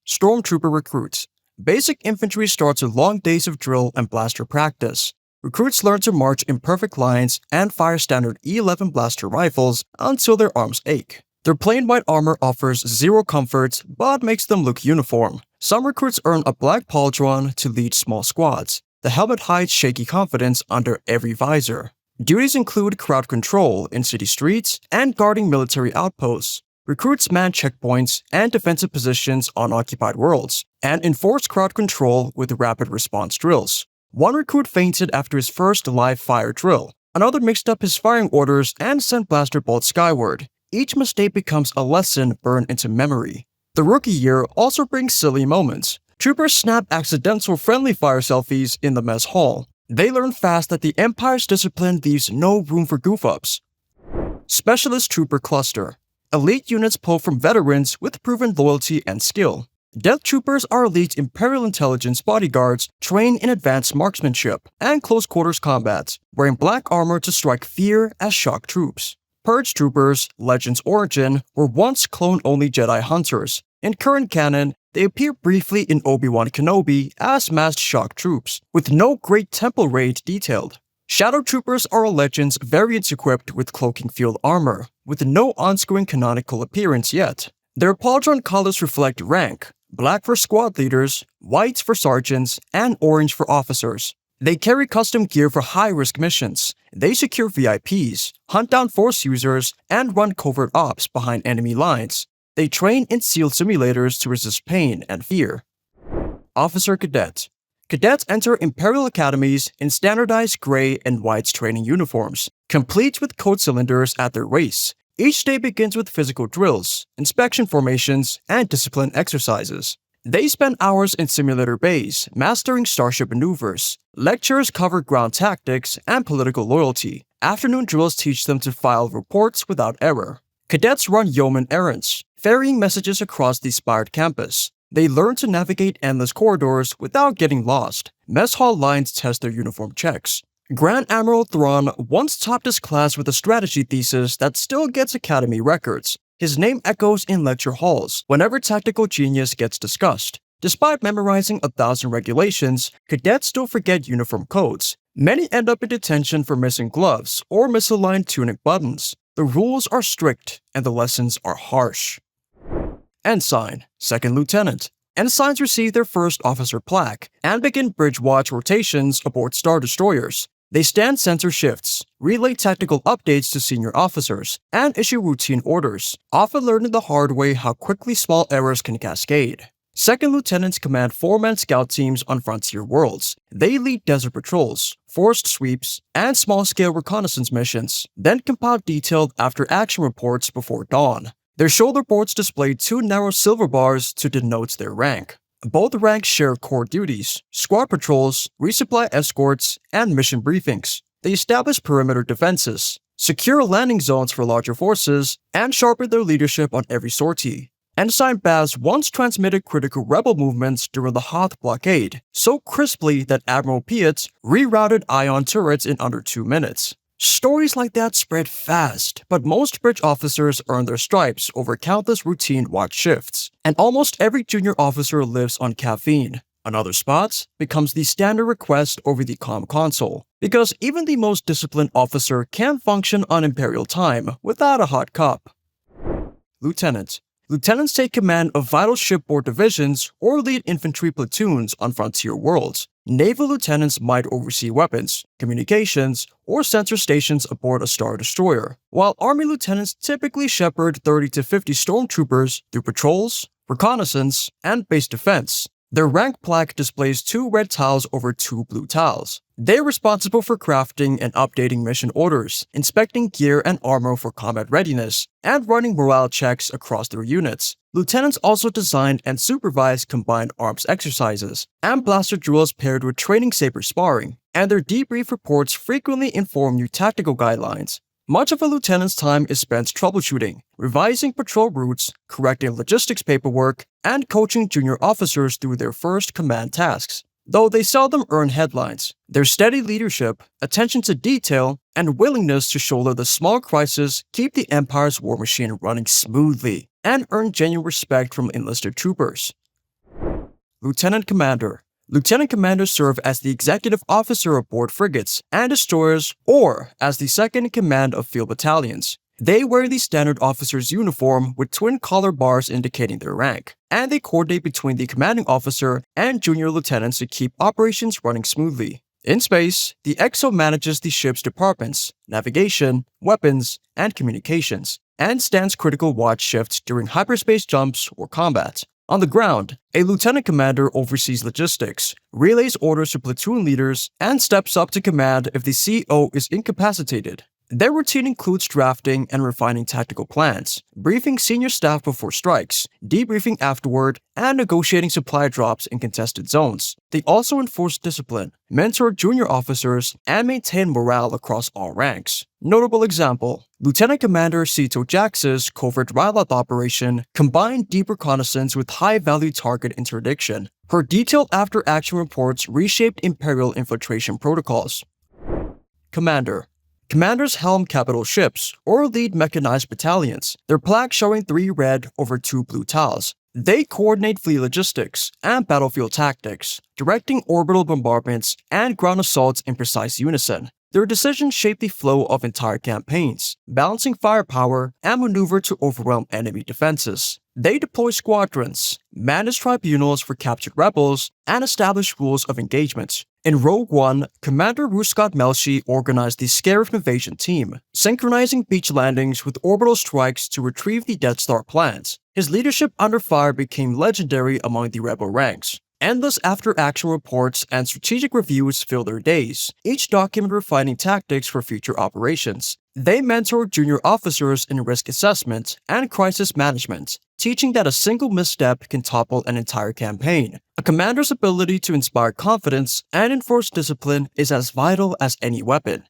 Stormtrooper Recruit. Basic infantry starts with long days of drill and blaster practice. Recruits learn to march in perfect lines and fire standard E11 blaster rifles until their arms ache. Their plain white armor offers zero comfort, but makes them look uniform. Some recruits earn a black pauldron to lead small squads. The helmet hides shaky confidence under every visor. Duties include crowd control in city streets and guarding military outposts. Recruits man checkpoints and defensive positions on occupied worlds, and enforce crowd control with rapid response drills. One recruit fainted after his first live fire drill. Another mixed up his firing orders and sent blaster bolts skyward. Each mistake becomes a lesson burned into memory. The rookie year also brings silly moments. Troopers snap accidental friendly fire selfies in the mess hall. They learn fast that the Empire's discipline leaves no room for goof-ups. Specialist Trooper Cluster. Elite units pull from veterans with proven loyalty and skill. Death Troopers are elite Imperial intelligence bodyguards trained in advanced marksmanship and close-quarters combat, wearing black armor to strike fear as shock troops. Purge Troopers, Legends Origin, were once clone-only Jedi hunters. In current canon, they appear briefly in Obi-Wan Kenobi as masked shock troops, with no great temple raid detailed. Shadow Troopers are Legends variants equipped with cloaking field armor, with no on-screen canonical appearance yet. Their pauldron colors reflect rank, black for squad leaders, white for sergeants, and orange for officers. They carry custom gear for high-risk missions. They secure VIPs, hunt down Force users, and run covert ops behind enemy lines. They train in sealed simulators to resist pain and fear. Officer Cadet. Cadets enter Imperial academies in standardized gray and white training uniforms, complete with code cylinders at their waists. Each day begins with physical drills, inspection formations, and discipline exercises. They spend hours in simulator bays, mastering starship maneuvers. Lectures cover ground tactics and political loyalty. Afternoon drills teach them to file reports without error. Cadets run yeoman errands, ferrying messages across the spired campus. They learn to navigate endless corridors without getting lost. Mess hall lines test their uniform checks. Grand Admiral Thrawn once topped his class with a strategy thesis that still gets Academy records. His name echoes in lecture halls whenever tactical genius gets discussed. Despite memorizing 1,000 regulations, cadets still forget uniform codes. Many end up in detention for missing gloves or misaligned tunic buttons. The rules are strict and the lessons are harsh. Ensign, Second Lieutenant. Ensigns receive their first officer plaque and begin bridge watch rotations aboard Star Destroyers. They stand sensor shifts, relay tactical updates to senior officers, and issue routine orders, often learning the hard way how quickly small errors can cascade. Second Lieutenants command 4-man scout teams on frontier worlds. They lead desert patrols, forced sweeps, and small-scale reconnaissance missions, then compile detailed after-action reports before dawn. Their shoulder boards display 2 narrow silver bars to denote their rank. Both ranks share core duties, squad patrols, resupply escorts, and mission briefings. They establish perimeter defenses, secure landing zones for larger forces, and sharpen their leadership on every sortie. Ensign Baz once transmitted critical rebel movements during the Hoth blockade, so crisply that Admiral Piet rerouted ion turrets in under 2 minutes. Stories like that spread fast, but most bridge officers earn their stripes over countless routine watch shifts, and almost every junior officer lives on caffeine. Another spot becomes the standard request over the comm console, because even the most disciplined officer can't function on Imperial time without a hot cup. Lieutenant. Lieutenants take command of vital shipboard divisions or lead infantry platoons on frontier worlds. Naval lieutenants might oversee weapons, communications, or sensor stations aboard a Star Destroyer, while Army lieutenants typically shepherd 30 to 50 stormtroopers through patrols, reconnaissance, and base defense. Their rank plaque displays 2 red tiles over 2 blue tiles. They're responsible for crafting and updating mission orders, inspecting gear and armor for combat readiness, and running morale checks across their units. Lieutenants also design and supervise combined arms exercises and blaster drills paired with training saber sparring, and their debrief reports frequently inform new tactical guidelines. Much of a lieutenant's time is spent troubleshooting, revising patrol routes, correcting logistics paperwork, and coaching junior officers through their first command tasks. Though they seldom earn headlines, their steady leadership, attention to detail, and willingness to shoulder the small crises keep the Empire's war machine running smoothly and earn genuine respect from enlisted troopers. Lieutenant Commander. Lieutenant Commanders serve as the executive officer aboard frigates and destroyers or as the second in command of field battalions. They wear the standard officer's uniform with twin collar bars indicating their rank, and they coordinate between the commanding officer and junior lieutenants to keep operations running smoothly. In space, the XO manages the ship's departments, navigation, weapons, and communications, and stands critical watch shifts during hyperspace jumps or combat. On the ground, a lieutenant commander oversees logistics, relays orders to platoon leaders, and steps up to command if the CO is incapacitated. Their routine includes drafting and refining tactical plans, briefing senior staff before strikes, debriefing afterward, and negotiating supply drops in contested zones. They also enforce discipline, mentor junior officers, and maintain morale across all ranks. Notable example, Lieutenant Commander Sito Jax's covert Ryloth operation combined deep reconnaissance with high-value target interdiction. Her detailed after-action reports reshaped Imperial infiltration protocols. Commander. Commanders helm capital ships or lead mechanized battalions, their plaque showing 3 red over 2 blue tiles. They coordinate fleet logistics and battlefield tactics, directing orbital bombardments and ground assaults in precise unison. Their decisions shape the flow of entire campaigns, balancing firepower and maneuver to overwhelm enemy defenses. They deploy squadrons, manage tribunals for captured rebels, and establish rules of engagement. In Rogue One, Commander Ruscott Melshi organized the Scarif Invasion team, synchronizing beach landings with orbital strikes to retrieve the Death Star plans. His leadership under fire became legendary among the rebel ranks. Endless after-action reports and strategic reviews fill their days, each document refining tactics for future operations. They mentor junior officers in risk assessment and crisis management, teaching that a single misstep can topple an entire campaign. A commander's ability to inspire confidence and enforce discipline is as vital as any weapon.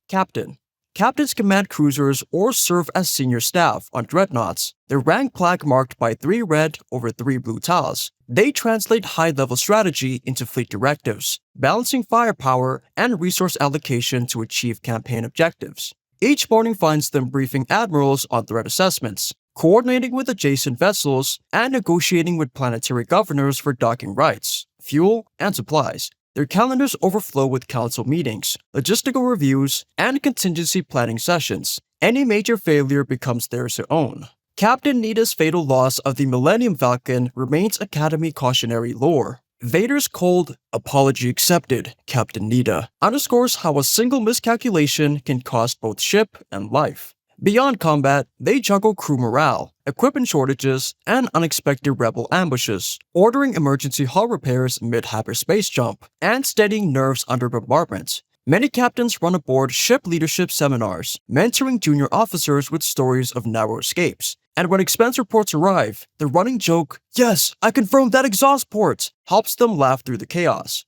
Captain. Captains command cruisers or serve as senior staff on dreadnoughts. Their rank plaque marked by 3 red over 3 blue tiles. They translate high-level strategy into fleet directives, balancing firepower and resource allocation to achieve campaign objectives. Each morning finds them briefing admirals on threat assessments, coordinating with adjacent vessels, and negotiating with planetary governors for docking rights, fuel, and supplies. Their calendars overflow with council meetings, logistical reviews, and contingency planning sessions. Any major failure becomes theirs to own. Captain Neda's fatal loss of the Millennium Falcon remains Academy cautionary lore. Vader's cold, apology accepted, Captain Neda, underscores how a single miscalculation can cost both ship and life. Beyond combat, they juggle crew morale, equipment shortages, and unexpected rebel ambushes, ordering emergency hull repairs mid-hyperspace jump, and steadying nerves under bombardment. Many captains run aboard ship leadership seminars, mentoring junior officers with stories of narrow escapes. And when expense reports arrive, the running joke, "Yes, I confirmed that exhaust port," helps them laugh through the chaos.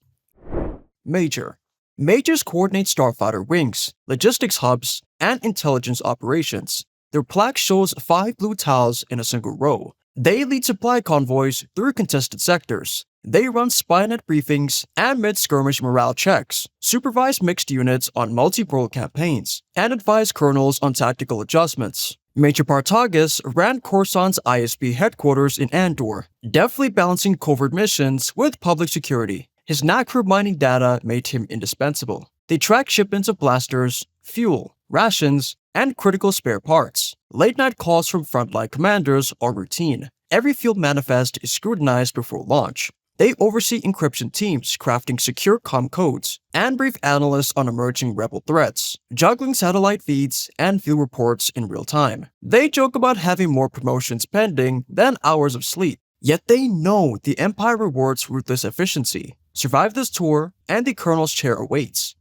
Major. Majors coordinate starfighter wings, logistics hubs, and intelligence operations. Their plaque shows 5 blue tiles in a single row. They lead supply convoys through contested sectors. They run spynet briefings and mid-skirmish morale checks, supervise mixed units on multi-role campaigns, and advise colonels on tactical adjustments. Major Partagas ran Coruscant's ISB headquarters in Andor, deftly balancing covert missions with public security. His knack for mining data made him indispensable. They track shipments of blasters, fuel, rations, and critical spare parts. Late-night calls from frontline commanders are routine. Every field manifest is scrutinized before launch. They oversee encryption teams crafting secure comm codes and brief analysts on emerging rebel threats, juggling satellite feeds and field reports in real time. They joke about having more promotions pending than hours of sleep, yet they know the Empire rewards ruthless efficiency. Survive this tour, and the Colonel's chair awaits.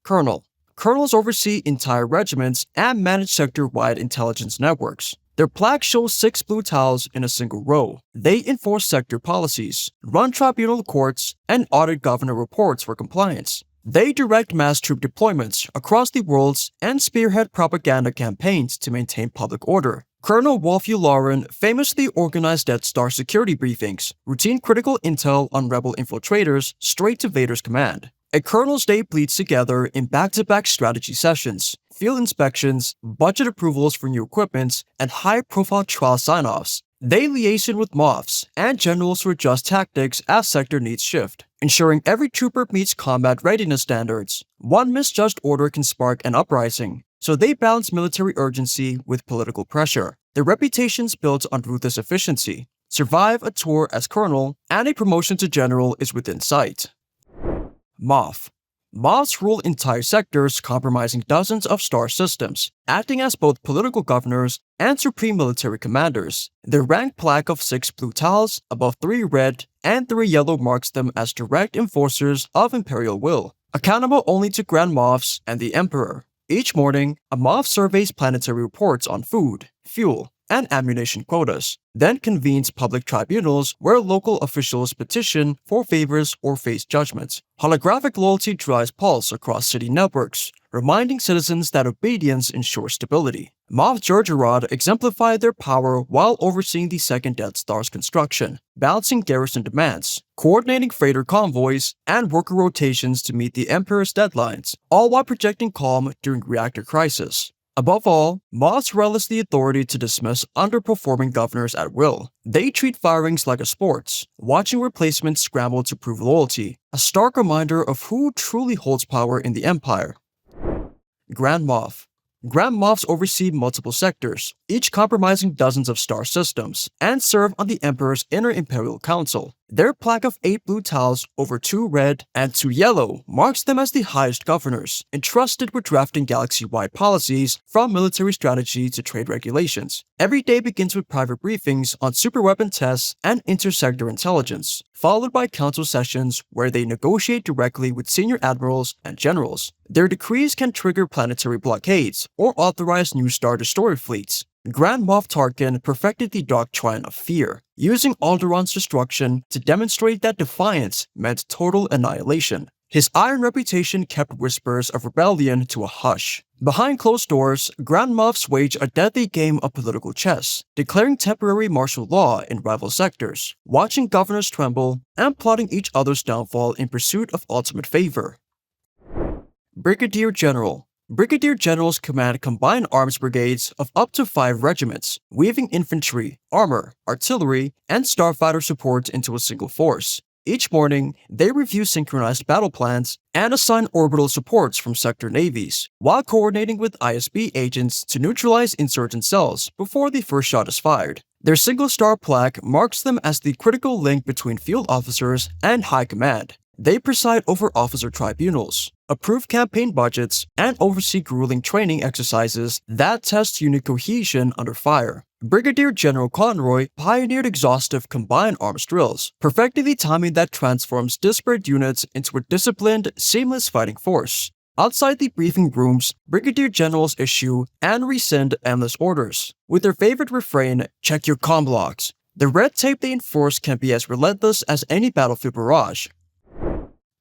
Colonel. Colonels oversee entire regiments and manage sector-wide intelligence networks. Their plaque shows 6 blue tiles in a single row. They enforce sector policies, run tribunal courts, and audit governor reports for compliance. They direct mass troop deployments across the worlds and spearhead propaganda campaigns to maintain public order. Colonel Wolfue Lauren famously organized Death Star security briefings, routine critical intel on rebel infiltrators straight to Vader's command. A colonel's day bleeds together in back-to-back strategy sessions, field inspections, budget approvals for new equipment, and high-profile trial sign-offs. They liaison with Moffs and generals to adjust tactics as sector needs shift, ensuring every trooper meets combat readiness standards. One misjudged order can spark an uprising, so they balance military urgency with political pressure. Their reputations built on ruthless efficiency. Survive a tour as colonel, and a promotion to general is within sight. Moff. Moffs rule entire sectors, compromising dozens of star systems, acting as both political governors and supreme military commanders. Their rank plaque of 6 blue tiles, above 3 red and 3 yellow marks them as direct enforcers of Imperial will, accountable only to Grand Moffs and the Emperor. Each morning, a Moff surveys planetary reports on food, fuel, and ammunition quotas, then convenes public tribunals where local officials petition for favors or face judgments. Holographic loyalty drives pulse across city networks, reminding citizens that obedience ensures stability. Moff Jerjerrod exemplified their power while overseeing the second Death Star's construction, balancing garrison demands, coordinating freighter convoys, and worker rotations to meet the Emperor's deadlines, all while projecting calm during reactor crisis. Above all, Moffs relish the authority to dismiss underperforming governors at will. They treat firings like a sport, watching replacements scramble to prove loyalty, a stark reminder of who truly holds power in the Empire. Grand Moff. Grand Moffs oversee multiple sectors, each comprising dozens of star systems, and serve on the Emperor's inner Imperial Council. Their plaque of 8 blue tiles over 2 red and 2 yellow marks them as the highest governors, entrusted with drafting galaxy-wide policies from military strategy to trade regulations. Every day begins with private briefings on superweapon tests and intersector intelligence, followed by council sessions where they negotiate directly with senior admirals and generals. Their decrees can trigger planetary blockades or authorize new Star Destroyer fleets. Grand Moff Tarkin perfected the doctrine of fear, using Alderaan's destruction to demonstrate that defiance meant total annihilation. His iron reputation kept whispers of rebellion to a hush. Behind closed doors, Grand Moffs wage a deadly game of political chess, declaring temporary martial law in rival sectors, watching governors tremble, and plotting each other's downfall in pursuit of ultimate favor. Brigadier General. Brigadier Generals command combined arms brigades of up to 5 regiments, weaving infantry, armor, artillery, and starfighter support into a single force. Each morning, they review synchronized battle plans and assign orbital supports from sector navies, while coordinating with ISB agents to neutralize insurgent cells before the first shot is fired. Their single-star plaque marks them as the critical link between field officers and high command. They preside over officer tribunals, approve campaign budgets, and oversee grueling training exercises that test unit cohesion under fire. Brigadier General Conroy pioneered exhaustive combined arms drills, perfecting the timing that transforms disparate units into a disciplined, seamless fighting force. Outside the briefing rooms, Brigadier Generals issue and rescind endless orders, with their favorite refrain, "Check your comm logs." The red tape they enforce can be as relentless as any battlefield barrage.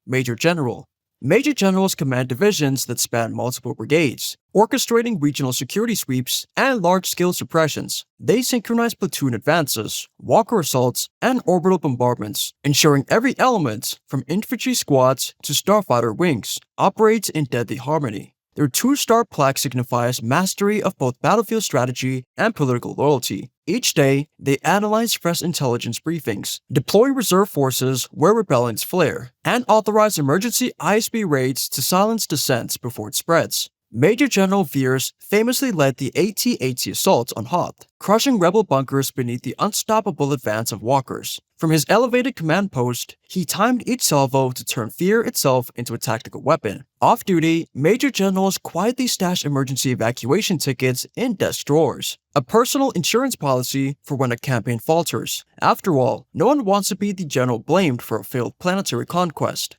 Major General. Major Generals command divisions that span multiple brigades, orchestrating regional security sweeps and large-scale suppressions. They synchronize platoon advances, walker assaults, and orbital bombardments, ensuring every element, from infantry squads to starfighter wings, operates in deadly harmony. Their 2-star plaque signifies mastery of both battlefield strategy and political loyalty. Each day, they analyze fresh intelligence briefings, deploy reserve forces where rebellions flare, and authorize emergency ISB raids to silence dissent before it spreads. Major General Veers famously led the AT-AT assault on Hoth, crushing rebel bunkers beneath the unstoppable advance of walkers. From his elevated command post, he timed each salvo to turn fear itself into a tactical weapon. Off-duty, Major Generals quietly stash emergency evacuation tickets in desk drawers, a personal insurance policy for when a campaign falters. After all, no one wants to be the general blamed for a failed planetary conquest.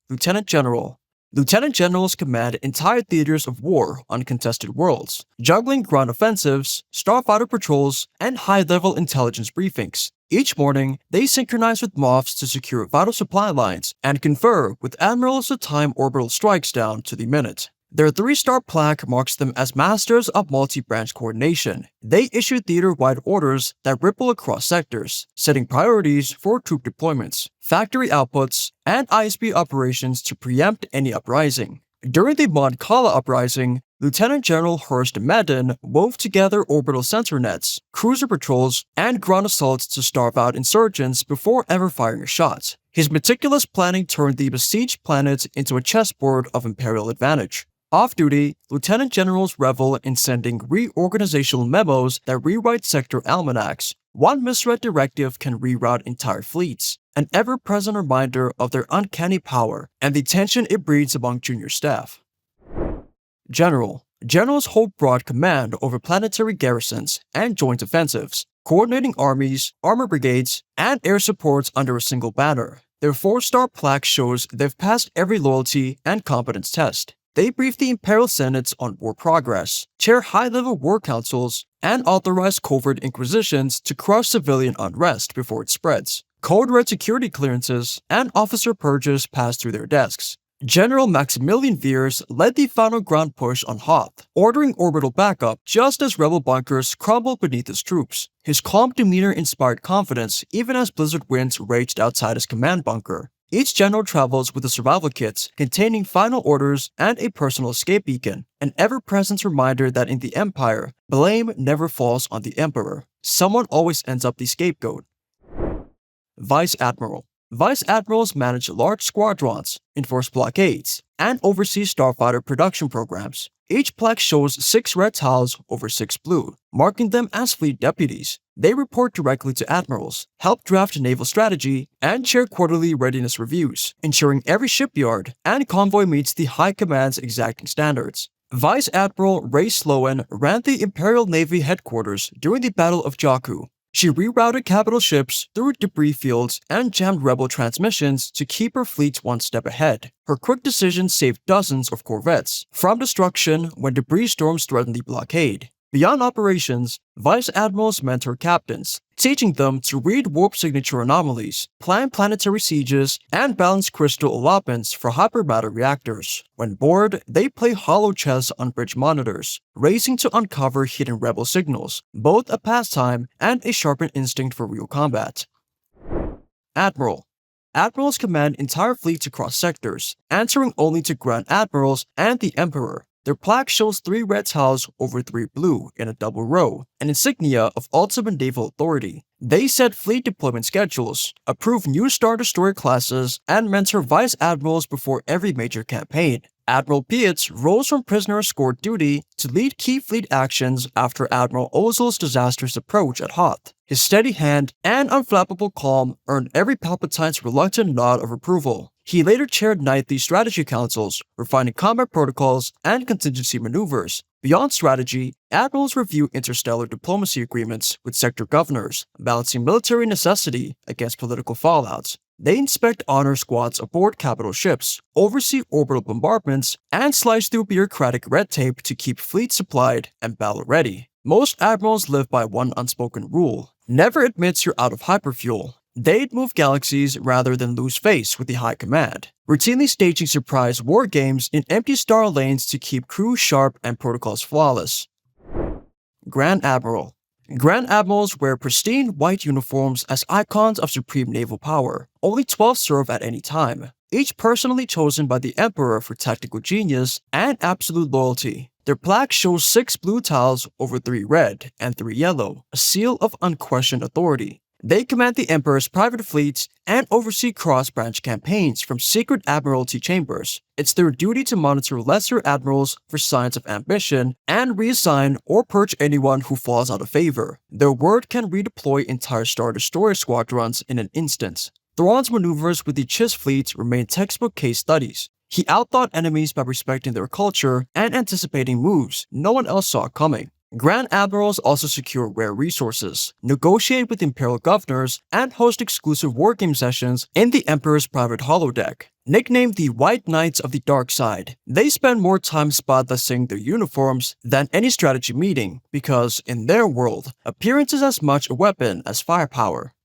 Lieutenant General. Lieutenant Generals command entire theaters of war on contested worlds, juggling ground offensives, starfighter patrols, and high-level intelligence briefings. Each morning, they synchronize with Moffs to secure vital supply lines and confer with admirals to time orbital strikes down to the minute. Their 3-star plaque marks them as masters of multi-branch coordination. They issue theater-wide orders that ripple across sectors, setting priorities for troop deployments, factory outputs, and ISB operations to preempt any uprising. During the Mon Cala uprising, Lieutenant General Hurst Madden wove together orbital sensor nets, cruiser patrols, and ground assaults to starve out insurgents before ever firing a shot. His meticulous planning turned the besieged planet into a chessboard of Imperial advantage. Off-duty, Lieutenant Generals revel in sending reorganizational memos that rewrite sector almanacs. One misread directive can reroute entire fleets, an ever-present reminder of their uncanny power and the tension it breeds among junior staff. General. Generals hold broad command over planetary garrisons and joint offensives, coordinating armies, armor brigades, and air supports under a single banner. Their 4-star plaque shows they've passed every loyalty and competence test. They brief the Imperial Senates on war progress, chair high-level war councils, and authorize covert inquisitions to crush civilian unrest before it spreads. Code-red security clearances and officer purges pass through their desks. General Maximilian Veers led the final ground push on Hoth, ordering orbital backup just as rebel bunkers crumbled beneath his troops. His calm demeanor inspired confidence even as blizzard winds raged outside his command bunker. Each general travels with a survival kit containing final orders and a personal escape beacon, an ever-present reminder that in the Empire, blame never falls on the Emperor. Someone always ends up the scapegoat. Vice Admiral. Vice Admirals manage large squadrons, enforce blockades, and oversee starfighter production programs. Each plaque shows 6 red tiles over 6 blue, marking them as fleet deputies. They report directly to admirals, help draft naval strategy, and chair quarterly readiness reviews, ensuring every shipyard and convoy meets the High Command's exacting standards. Vice Admiral Ray Sloan ran the Imperial Navy headquarters during the Battle of Jakku. She rerouted capital ships through debris fields and jammed rebel transmissions to keep her fleet one step ahead. Her quick decisions saved dozens of corvettes from destruction when debris storms threatened the blockade. Beyond operations, Vice Admirals mentor captains, teaching them to read warp signature anomalies, plan planetary sieges, and balance crystal allotments for hypermatter reactors. When bored, they play hollow chess on bridge monitors, racing to uncover hidden rebel signals, both a pastime and a sharpened instinct for real combat. Admiral. Admirals command entire fleets across sectors, answering only to Grand Admirals and the Emperor. Their plaque shows 3 red tiles over 3 blue in a double row, an insignia of ultimate naval authority. They set fleet deployment schedules, approve new Star Destroyer classes, and mentor Vice Admirals before every major campaign. Admiral Pietz rose from prisoner escort duty to lead key fleet actions after Admiral Ozzel's disastrous approach at Hoth. His steady hand and unflappable calm earned every Palpatine's reluctant nod of approval. He later chaired nightly strategy councils, refining combat protocols and contingency maneuvers. Beyond strategy, admirals review interstellar diplomacy agreements with sector governors, balancing military necessity against political fallouts. They inspect honor squads aboard capital ships, oversee orbital bombardments, and slice through bureaucratic red tape to keep fleets supplied and battle ready. Most admirals live by one unspoken rule: never admit you're out of hyperfuel. They'd move galaxies rather than lose face with the High Command, routinely staging surprise war games in empty star lanes to keep crews sharp and protocols flawless. Grand Admiral. Grand Admirals wear pristine white uniforms as icons of supreme naval power. Only 12 serve at any time, each personally chosen by the Emperor for tactical genius and absolute loyalty. Their plaque shows 6 blue tiles over 3 red and 3 yellow, a seal of unquestioned authority. They command the Emperor's private fleets and oversee cross-branch campaigns from secret admiralty chambers. It's their duty to monitor lesser admirals for signs of ambition and reassign or purge anyone who falls out of favor. Their word can redeploy entire Star Destroyer squadrons in an instant. Thrawn's maneuvers with the Chiss fleet remain textbook case studies. He outthought enemies by respecting their culture and anticipating moves no one else saw coming. Grand Admirals also secure rare resources, negotiate with Imperial governors, and host exclusive wargame sessions in the Emperor's private holodeck. Nicknamed the White Knights of the Dark Side, they spend more time spotdusting their uniforms than any strategy meeting because, in their world, appearance is as much a weapon as firepower.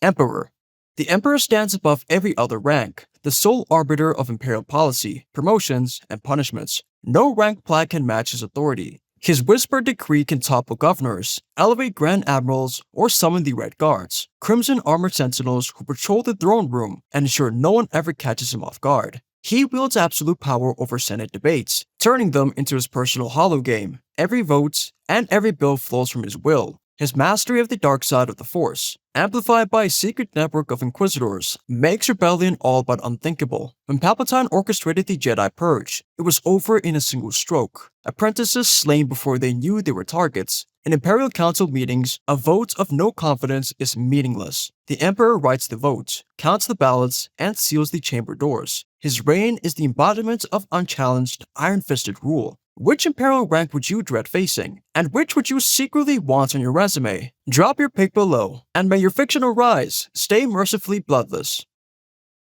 Emperor. The Emperor stands above every other rank, the sole arbiter of Imperial policy, promotions, and punishments. No rank plaque can match his authority. His whispered decree can topple governors, elevate Grand Admirals, or summon the Red Guards, crimson armored sentinels who patrol the throne room and ensure no one ever catches him off guard. He wields absolute power over Senate debates, turning them into his personal hologame. Every vote and every bill flows from his will. His mastery of the dark side of the Force, amplified by a secret network of Inquisitors, makes rebellion all but unthinkable. When Palpatine orchestrated the Jedi Purge, it was over in a single stroke. Apprentices slain before they knew they were targets. In Imperial Council meetings, a vote of no confidence is meaningless. The Emperor writes the vote, counts the ballots, and seals the chamber doors. His reign is the embodiment of unchallenged, iron-fisted rule. Which Imperial rank would you dread facing? And which would you secretly want on your resume? Drop your pick below, and may your fictional rise stay mercifully bloodless.